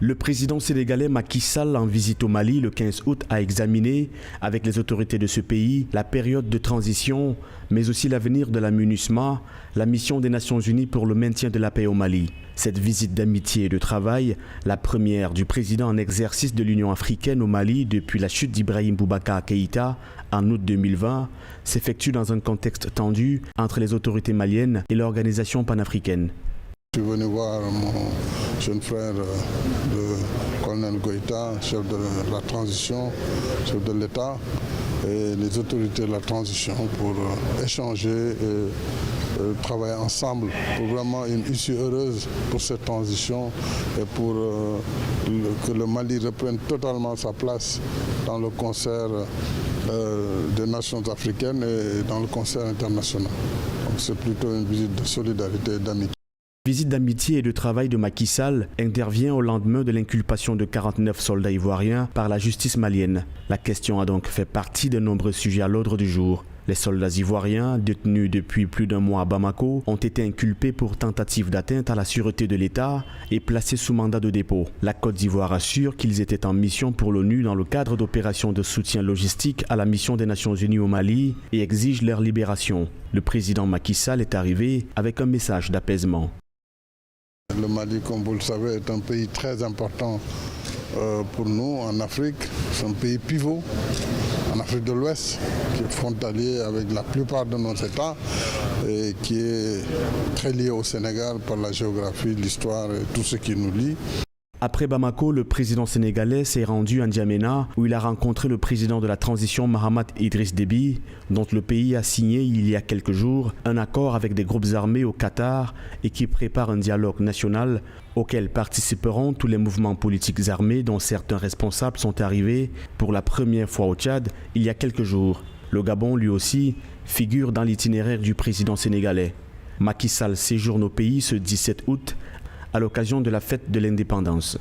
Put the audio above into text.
Le président sénégalais Macky Sall, en visite au Mali le 15 août, a examiné, avec les autorités de ce pays, la période de transition, mais aussi l'avenir de la MINUSMA, la mission des Nations Unies pour le maintien de la paix au Mali. Cette visite d'amitié et de travail, la première du président en exercice de l'Union africaine au Mali depuis la chute d'Ibrahim Boubacar Keïta en août 2020, s'effectue dans un contexte tendu entre les autorités maliennes et l'organisation panafricaine. Je suis venu voir mon jeune frère, le colonel Goïta, chef de la transition, chef de l'État, et les autorités de la transition pour échanger et travailler ensemble pour vraiment une issue heureuse pour cette transition et pour que le Mali reprenne totalement sa place dans le concert des nations africaines et dans le concert international. Donc c'est plutôt une visite de solidarité et d'amitié. Visite d'amitié et de travail de Macky Sall intervient au lendemain de l'inculpation de 49 soldats ivoiriens par la justice malienne. La question a donc fait partie de nombreux sujets à l'ordre du jour. Les soldats ivoiriens, détenus depuis plus d'un mois à Bamako, ont été inculpés pour tentative d'atteinte à la sûreté de l'État et placés sous mandat de dépôt. La Côte d'Ivoire assure qu'ils étaient en mission pour l'ONU dans le cadre d'opérations de soutien logistique à la mission des Nations Unies au Mali et exige leur libération. Le président Macky Sall est arrivé avec un message d'apaisement. Le Mali, comme vous le savez, est un pays très important pour nous en Afrique. C'est un pays pivot en Afrique de l'Ouest, qui est frontalier avec la plupart de nos États et qui est très lié au Sénégal par la géographie, l'histoire et tout ce qui nous lie. Après Bamako, le président sénégalais s'est rendu à N'Djamena où il a rencontré le président de la transition Mahamat Idriss Déby, dont le pays a signé il y a quelques jours un accord avec des groupes armés au Qatar et qui prépare un dialogue national auquel participeront tous les mouvements politiques armés dont certains responsables sont arrivés pour la première fois au Tchad il y a quelques jours. Le Gabon, lui aussi, figure dans l'itinéraire du président sénégalais. Macky Sall séjourne au pays ce 17 août à l'occasion de la fête de l'indépendance.